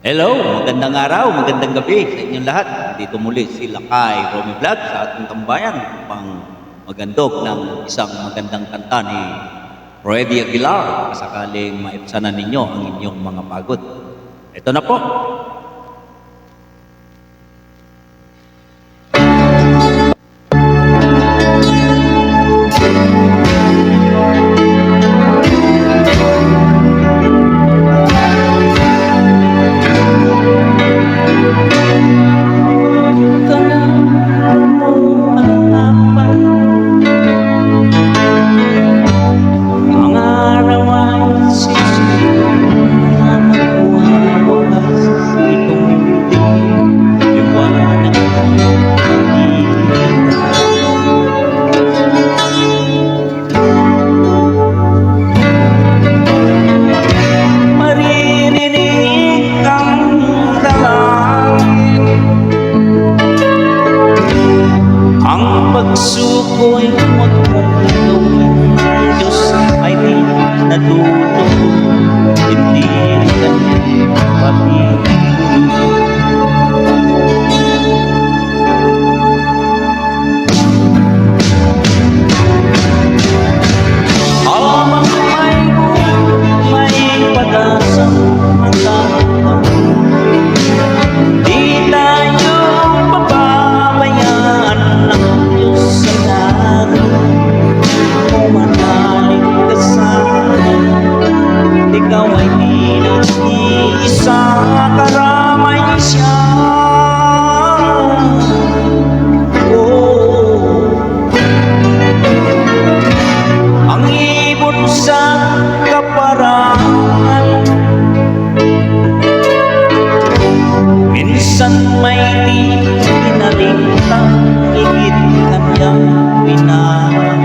Hello, magandang araw, magandang gabi sa inyong lahat. Dito muli si Lakay Romy Vlog sa ating tambayan upang magandog ng isang magandang kanta ni Freddy Aguilar sakaling maipsanan ninyo ang inyong mga pagod. Ito na po. Pagsuko'y huwag mong gawin, Diyos ay di natuto, hindi kanyang papigulo. Habang may pag-asang magkakataon, di tayo pababayaan ng Diyos sa langit. Manalig ka sa akin, ikaw ay di nag-iisa, karamay siya. Ang ibon sa kaparangan, minsan may di pinalintang, higit kanyang pinahal,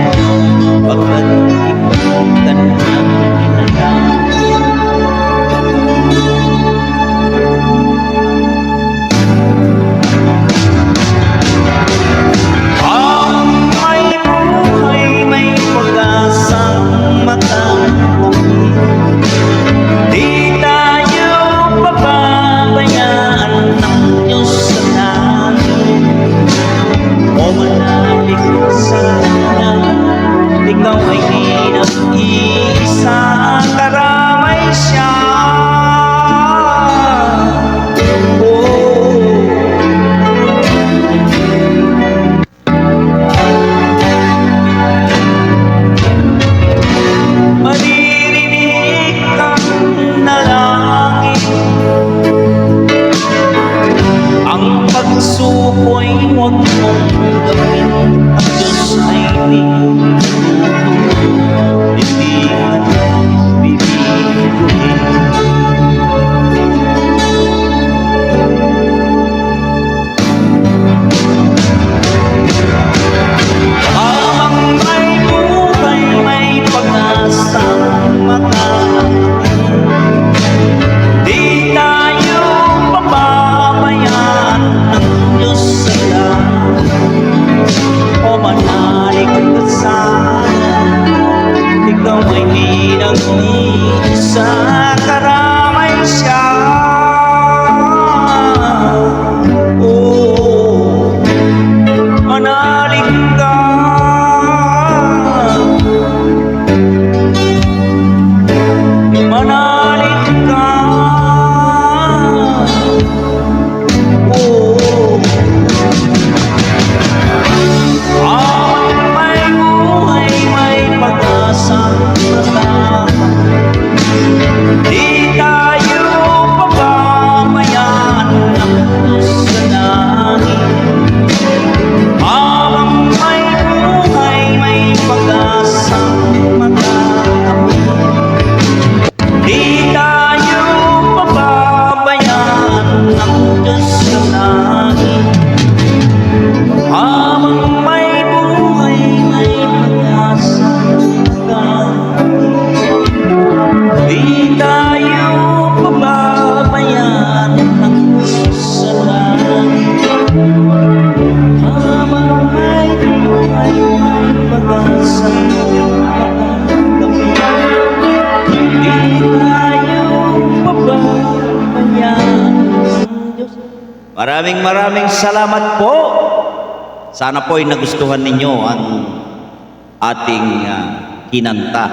pagkat ikaw kanyang pinadaan. Ang may buhay, may pag-asang matangkuhin, di tayo pababayaan ng Diyos sa langit. O manalig sa langit, ikaw ay di nag-iisa, karamay siya. Maririnig kang nalangin, ang pagsuko'y huwag mong gawin, ang Diyos ay di natuto, hindi kanyang bibiguin. Habang may buhay, may pag-asang makakain, di tayo pababayaan ng Diyos sa langit. O manalig ka sa Maraming salamat po. Sana po ay nagustuhan ninyo ang ating kinanta.